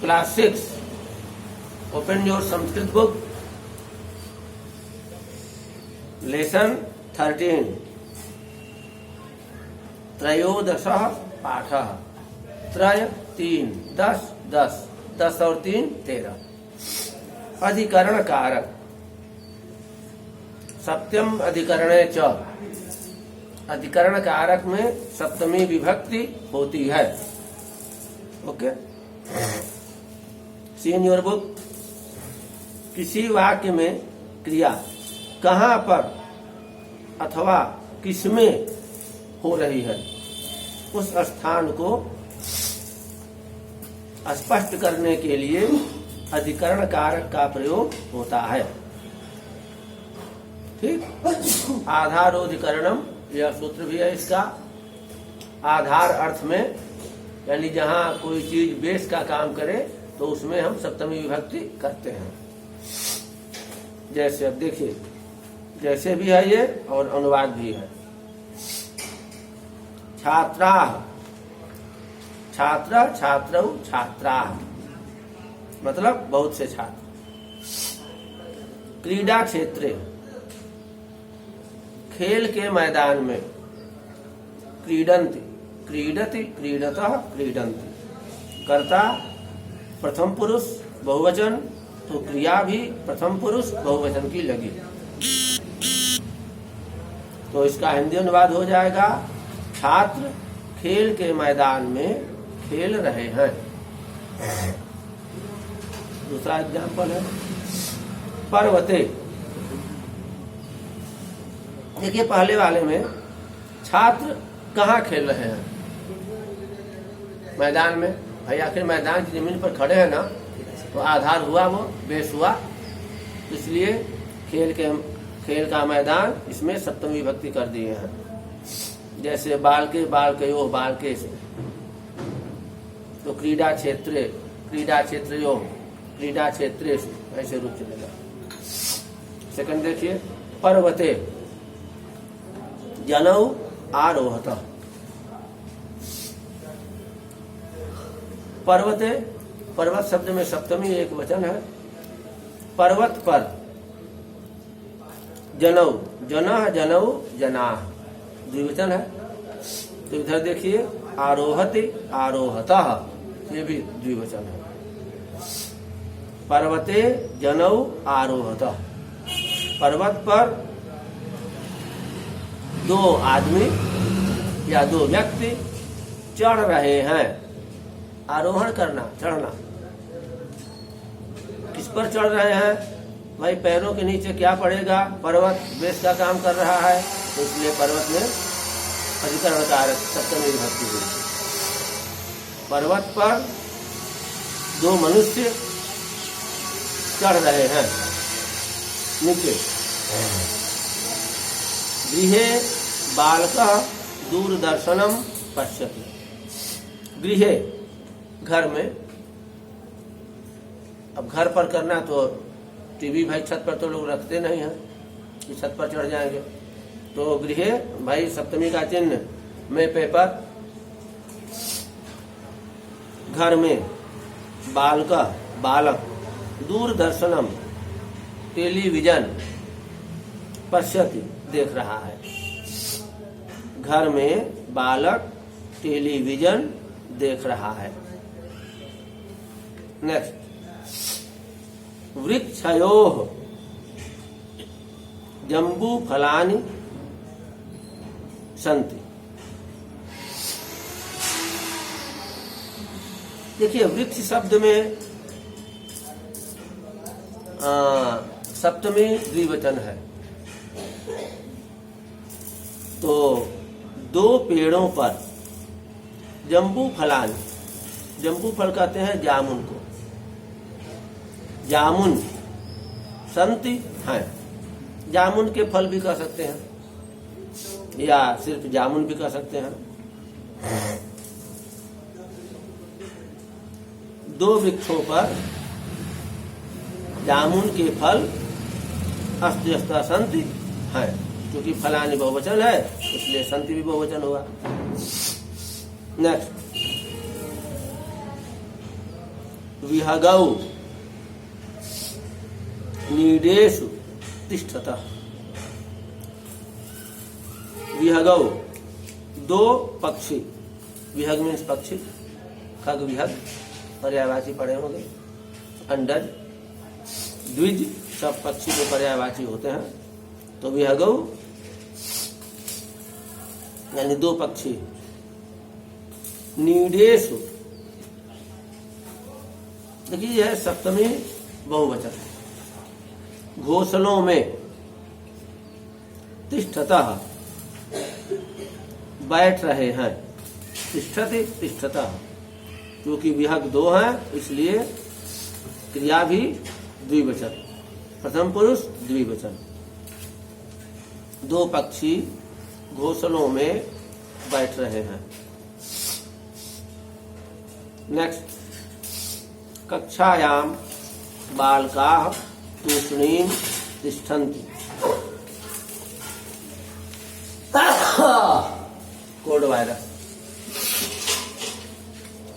Class 6. Open your Sanskrit book. Lesson 13. त्रयोदशः पाठः. त्रय 3, 10, 10, 10 और 3 13. अधिकरण कारक. सप्तम अधिकरणे च. अधिकरण कारक में सप्तमी विभक्ति होती है. Okay. See in your book. किसी वाक्य में क्रिया कहाँ पर अथवा किसमें हो रही है, उस स्थान को स्पष्ट करने के लिए अधिकरण कारक का प्रयोग होता है. ठीक. आधारोधिकरणम, यह सूत्र भी है इसका. आधार अर्थ में, यानी जहां कोई चीज बेस का काम करे तो उसमें हम सप्तमी विभक्ति करते हैं. जैसे अब देखिए, जैसे भी है ये और अनुवाद भी है. छात्राः, छात्र, छात्रौ, छात्राः, मतलब बहुत से छात्र. क्रीडा क्षेत्रे, खेल के मैदान में. क्रीडन्ति, क्रीडति, क्रीडतः, क्रीडन्ति. कर्ता प्रथम पुरुष बहुवचन, तो क्रिया भी प्रथम पुरुष बहुवचन की लगी. तो इसका हिंदी अनुवाद हो जाएगा, छात्र खेल के मैदान में खेल रहे हैं. दूसरा एग्जाम्पल है पर्वते. देखिए पहले वाले में छात्र कहाँ खेल रहे हैं? मैदान में. भाई आखिर मैदान की जमीन पर खड़े हैं ना, तो आधार हुआ, वो बेस हुआ. इसलिए खेल का मैदान, इसमें सप्तमी विभक्ति कर दिए हैं. जैसे बालके, बालकयो, बालके से. तो क्रीडा क्षेत्रे, क्रीडा क्षेत्रयो, क्रीडा क्षेत्रे से, ऐसे रूप चलेगा. सेकंड देखिए, पर्वते जनौ आरोहतः. पर्वते, पर्वत शब्द में सप्तमी एक वचन है. पर्वत पर. जनौ, जनः, जनौ, जनाः, द्विवचन है. तो इधर देखिए, आरोहति, आरोहतः, ये भी द्विवचन है. पर्वते जनौ आरोहतः. पर्वत पर दो आदमी या दो व्यक्ति चढ़ रहे हैं. आरोहण करना, चढ़ना. किस पर चढ़ रहे हैं? भाई पैरों के नीचे क्या पड़ेगा? पर्वत बेस का काम कर रहा है, तो इसलिए पर्वत में अधिकरण कारक सप्तमी विभक्ति हुई. पर्वत पर दो मनुष्य चढ़ रहे हैं नीचे. गृहे बालकः दूरदर्शनम पश्यति. गृहे, घर में. अब घर पर करना तो टीवी भाई छत पर तो लोग रखते नहीं हैं कि छत पर चढ़ जाएंगे. तो गृहे भाई सप्तमी का चिन्ह में पेपर. घर में. बालक, बालक. दूरदर्शनम, टेलीविजन. पश्यति, देख रहा है. घर में बालक टेलीविजन देख रहा है. नेक्स्ट, वृक्षयोः जम्बूफलानि सन्ति. देखिए वृक्ष शब्द में सप्तमी द्विवचन है. तो दो पेड़ों पर जम्बू फलानी. जम्बू फल कहते हैं जामुन को. जामुन संति है. जामुन के फल भी कह सकते हैं या सिर्फ जामुन भी कह सकते हैं. दो वृक्षों पर जामुन के फल अस्त्यस्ता संति है. क्योंकि फलानी बहुवचन है इसलिए संति भी बहुवचन हुआ. नेक्स्ट, विहगौ नीडेषु तिष्ठतः। विहगौ दो पक्षी, विहग मीन्स पक्षी, खग विहग पर्यायवाची पढ़े होंगे, अंडज द्विज सब पक्षी जो पर्यायवाची होते हैं। तो विहगौ यानी दो पक्षी, नीडेषु देखिए यह सप्तमी बहुवचन, घोंसलों में, तिष्ठतः बैठ रहे हैं, तिष्ठति तिष्ठतः, क्योंकि विहग दो हैं इसलिए क्रिया भी द्विवचन, प्रथम पुरुष द्विवचन। दो पक्षी घोंसलों में बैठ रहे हैं। नेक्स्ट, कक्षायाम बालकाः तूष्णीं तिष्ठन्ति। Code virus.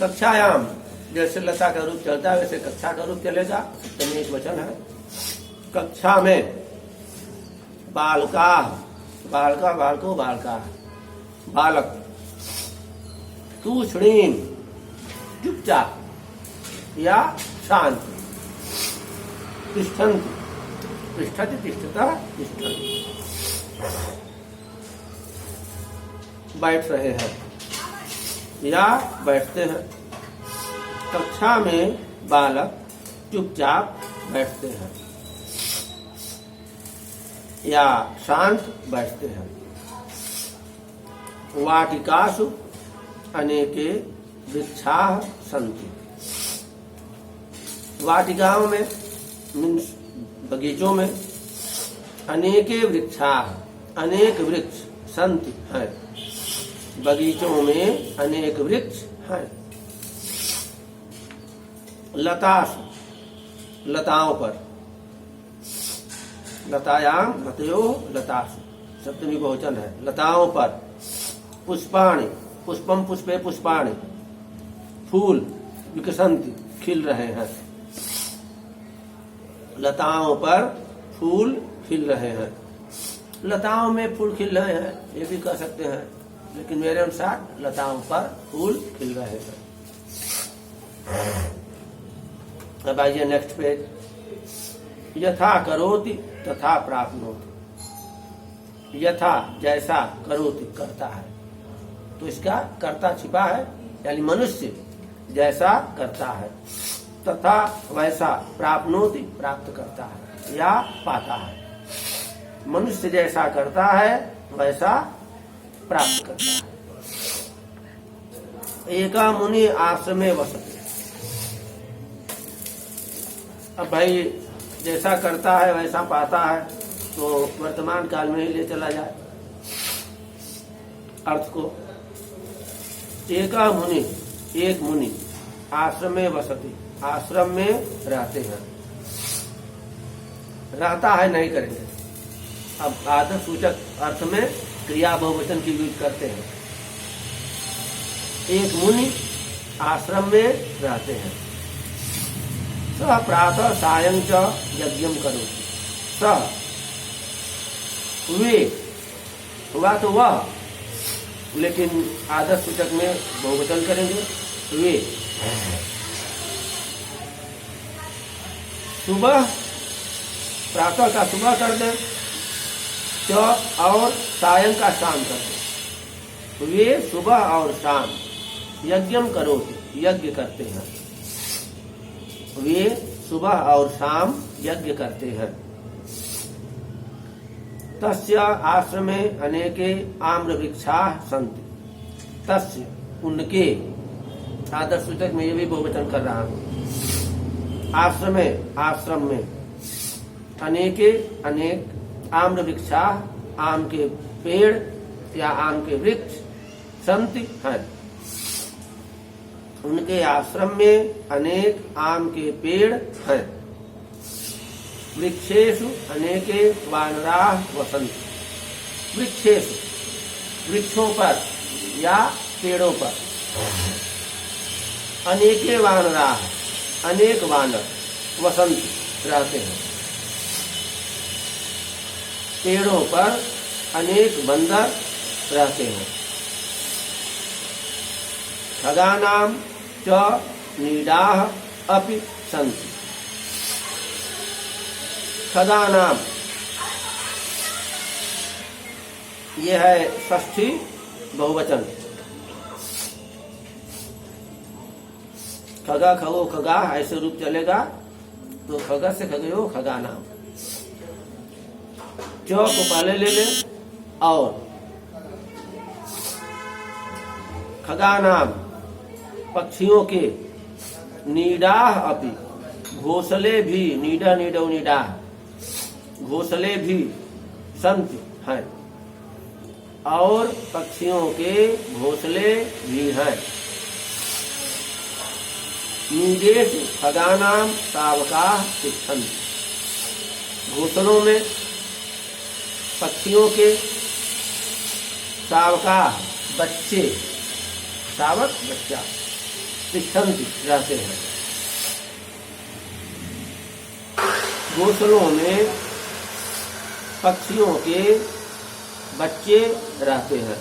कक्षायाम जैसे लता का रूप चलता है वैसे कक्षा का रूप चलेगा, सप्तमी एक वचन है। कक्षा में बालकाः, बालका बालको बालकाः, बालक, तूष्णीं चुपचाप या शांत, तिष्ठन्ति तिष्ठति तिष्ठतः तिष्ठन्ति बैठ रहे हैं या बैठते हैं। कक्षा में बालक चुपचाप बैठते हैं या शांत बैठते हैं। वाटिकासु अनेके वृक्षाः सन्ति। वाटिकाओं में मीन्स बगीचों में, अनेके वृक्षाः अनेक वृक्ष, सन्ति हैं, बगीचों में अनेक वृक्ष हैं। लतासु लताओं पर, लतायाम लतयो लतासु सप्तमी बहुवचन है, लताओं पर। पुष्पाणि, पुष्पम पुष्पे पुष्पाणि, फूल, विकसन्ति खिल रहे हैं, लताओं पर फूल खिल रहे हैं। लताओं में फूल खिल रहे हैं ये भी कह सकते हैं, लेकिन मेरे अनुसार लताओं पर फूल खिल रहे हैं। अब आइए नेक्स्ट पेज। यथा करोति तथा प्राप्नोति। यथा जैसा, करोति करता है, तो इसका कर्ता छिपा है, यानी मनुष्य जैसा करता है, तथा वैसा प्राप्नोति प्राप्त करता है या पाता है। मनुष्य जैसा करता है वैसा प्राप्त करता है। एका मुनि आश्रमे वसते। अब भाई जैसा करता है वैसा पाता है, तो वर्तमान काल में ही ले चला जाए अर्थ को। एका मुनि, एक मुनि, आश्रम में वसती, आश्रम में रहते हैं, रहता है नहीं करेंगे। अब आदर्श सूचक अर्थ में क्रिया बहुवचन की यूज करते हैं। एक मुनि आश्रम में रहते हैं। सह प्रातः सायं च यज्ञम करोति। सह वे, हुआ तो वह, लेकिन आदर्श सूचक में बहुवचन करेंगे वे। सुबह, प्रातः का सुबह कर दें, च और सायं का शाम कर दें। वे सुबह और शाम यज्ञम करोति, यज्ञ करते हैं। वे सुबह और शाम यज्ञ करते हैं। तस्य आश्रमे अनेके आम्र वृक्षाः सन्ति। तस्य उनके, आदर्श सूचक में ये भी बहुवचन कर रहा हूं। आश्रमे आश्रम में, अनेके अनेक, आम्र वृक्षाः आम के पेड़ या आम के वृक्ष, सन्ति हैं। उनके आश्रम में अनेक आम के पेड़ हैं। वृक्षेषु अनेके वानराः वसन्ति। वृक्षेषु वृक्षों पर या पेड़ों पर, अनेके वानराः अनेक वानर वसंत रहते हैं। पेड़ों पर अनेक बंदर रहते हैं। खगानाम च नीडाः अपि सन्ति। खगानाम यह है षष्ठी बहुवचन। खगा खगो खगा ऐसे रूप चलेगा तो खगा से खगयो खगानाम। च को पहले ले ले और खगानाम पक्षियों के नीडाः अपि घोंसले भी नीडा नीडो नीडाः घोंसले भी संत हैं और पक्षियों के घोंसले भी हैं। नीडेश खगानाम शावकाः तिष्ठन्ति। घोंसलों में पक्षियों के शावकाः बच्चे शावक बच्चा तिष्ठन्ति रहते हैं। घोंसलों में पक्षियों के बच्चे रहते हैं।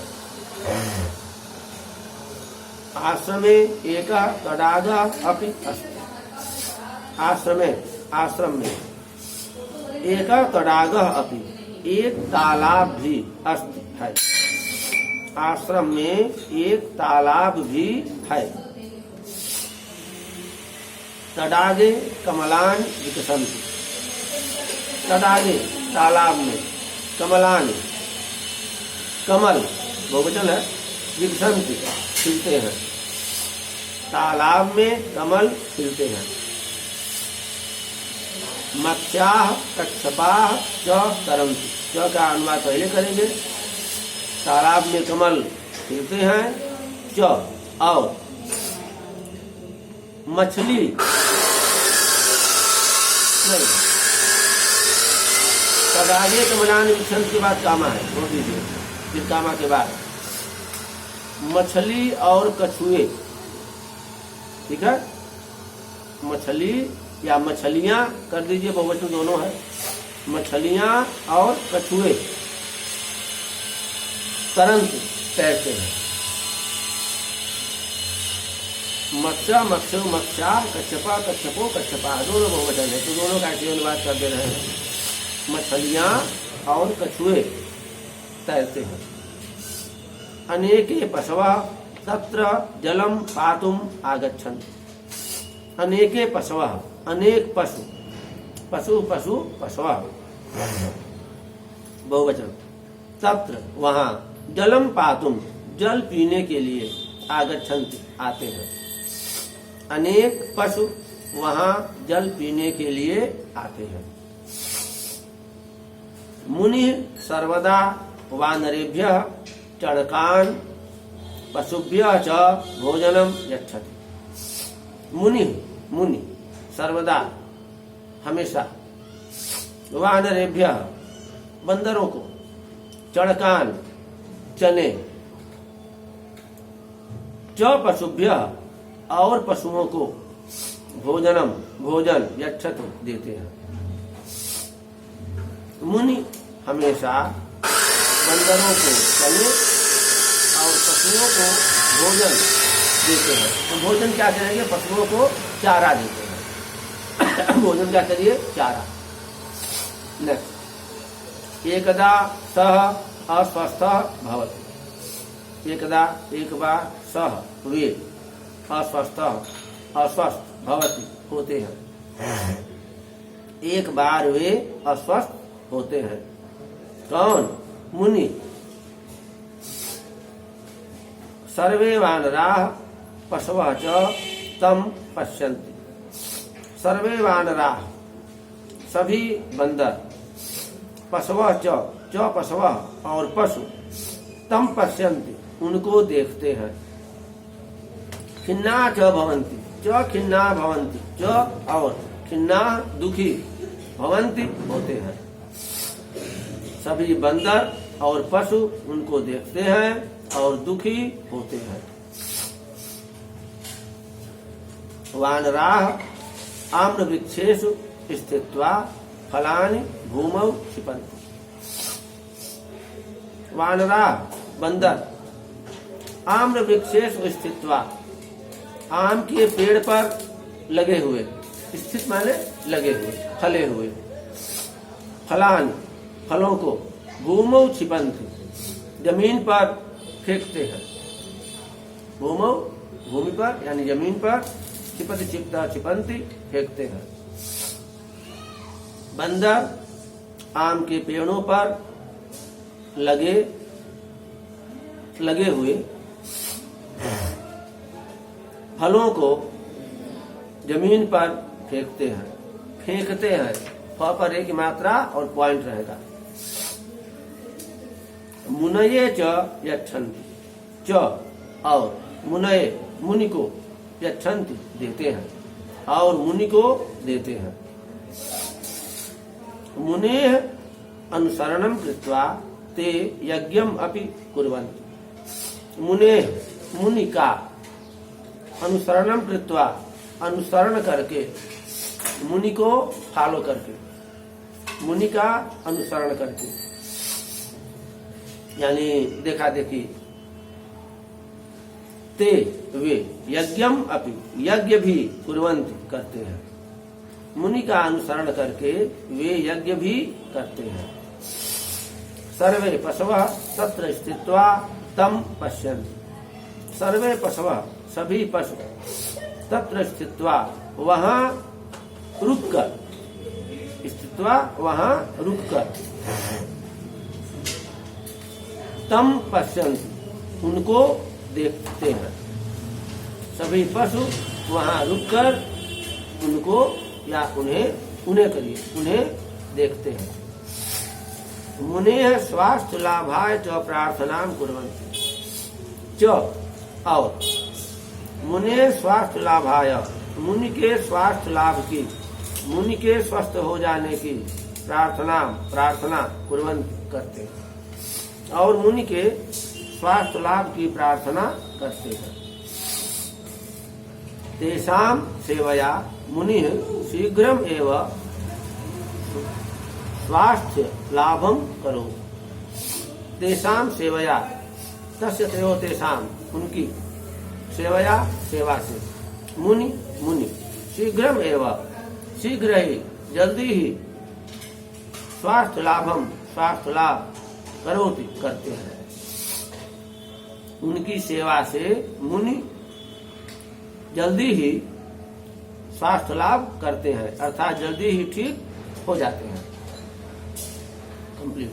आश्रमे एका तडागः अपि अस्ति। आश्रम में एका तडागः अपि एक तालाब भी अस्ति है। आश्रम में एक तालाब भी है। तडागे कमलानि विकसन्ति। तडागे तालाब में कमलानि कमल बहुवचन है विकसन्ति खिलते हैं। तालाब में कमल खिलते हैं। मत्स्याः कच्छपाः च तरन्ति। च का अनुवाद पहले करेंगे। तालाब में कमल खिलते हैं। च और मछली नहीं। तडागे कमलानि विकसन्ति के बाद कामा है, छोड़ दीजिए। फिर कामा के बाद मछली और कछुए, ठीक है। मछली या मछलियां कर दीजिए, बहुवचन दोनों है। मछलियां और कछुए तरंत तैरते हैं। मत्स्य मत्स्यो मत्स्या कच्छपा कच्छपो कच्छपा दोनों बहुवचन है, तो दोनों का ऐसे अनुवाद कर दे रहे हैं। मछलियां और कछुए तैरते हैं। अनेके पशवः तत्र जलम पातुम आगच्छन्ति। अनेके पशवः अनेक पशु पशु पशु पशवः बहुवचन तत्र वहाँ जलम पातुम जल पीने के लिए आगच्छन्ति आते हैं। अनेक पशु वहाँ जल पीने के लिए आते हैं। मुनि सर्वदा वानरेभ्यः चणकान् पशुभ्यः च भोजनं यच्छति। मुनि सर्वदा हमेशा वानरेभ्यः बंदरों को चणकान चने च पशुभ्यः और पशुओं को भोजन यच्छति देते हैं। मुनि हमेशा बंदरों को चने और पशुओं को भोजन देते हैं। तो भोजन क्या करेंगे? पशुओं को चारा देते हैं। भोजन क्या करिए? चारा। नेक्स्ट, एकदा सह अस्वस्थः भवति। एकदा एक बार सह वे अस्वस्थ भवति होते हैं। एक बार वे अस्वस्थ होते हैं। कौन? मुनि। सर्वे वानराः पशवः च तं पश्यन्ति। सर्वे वानराः सभी बंदर, पशवः च पशवः और पशु, तं पश्यन्ति उनको देखते हैं। खिन्ना च भवन्ति, च खिन्ना भवन्ति, च और खिन्ना दुखी, भवन्ति होते हैं। सभी बंदर और पशु उनको देखते हैं और दुखी होते हैं। वानराः आम्र वृक्षेषु स्थित्वा फलानि भूमौ क्षिपन्ति। वानरा बंदर आम्र वृक्षेषु स्थित्वा आम के पेड़ पर लगे हुए, स्थित माने लगे हुए, फले हुए, फलान फलों को, भूमौ क्षिपन्ति जमीन पर फेंकते हैं। भूमौ भूमि पर यानी जमीन पर, क्षिपति क्षिप्ता क्षिपन्ति फेंकते हैं। बंदर आम के पेड़ों पर लगे हुए फलों को जमीन पर फेंकते हैं। फ पर एक मात्रा और पॉइंट रहेगा। मुनये च यच्छन्ति, च और मुनये मुनि को, यच्छन्ति देते हैं, और मुनि को देते हैं। मुनेः अनुसरणं कृत्वा ते यज्ञम अपि कुर्वन्ति। मुनेः मुनि का, अनुसरणं कृत्वा अनुसरण करके, मुनि को फॉलो करके, मुनि का अनुसरण करके यानी देखा देखी, ते वे यज्ञम अपि यज्ञ भी कुर्वन्ति करते हैं। मुनि का अनुसरण करके वे यज्ञ भी करते हैं। सर्वे पशवः तत्र स्थित्वा तम पश्यन्ति। सर्वे पशवः सभी पशु तत्र स्थित्वा वहां रुककर, स्थित्वा वहां रुककर, तम पश्यन्ति उनको देखते हैं। सभी पशु वहां रुककर उनको या उन्हें देखते हैं। मुनेः स्वास्थ्य लाभाय च प्रार्थनां कुर्वन्ति। च और मुने स्वास्थ्य लाभाय, मुनि के स्वास्थ्य लाभ की, मुनि के स्वस्थ हो जाने की प्रार्थना कुर्वन्ति करते हैं, और मुनि के स्वास्थ्य लाभ की प्रार्थना करते हैं। तेषां सेवया मुनि शीघ्रम एव स्वास्थ्य लाभम करो। तेषां सेवया, तस्य तयो तेषां उनकी, सेवया सेवा से, मुनि शीघ्रम एवं शीघ्र ही, जल्दी ही, स्वास्थ्य लाभ करोति करते हैं। उनकी सेवा से मुनि जल्दी ही स्वास्थ्य लाभ करते हैं, अर्थात जल्दी ही ठीक हो जाते हैं। कंप्लीट।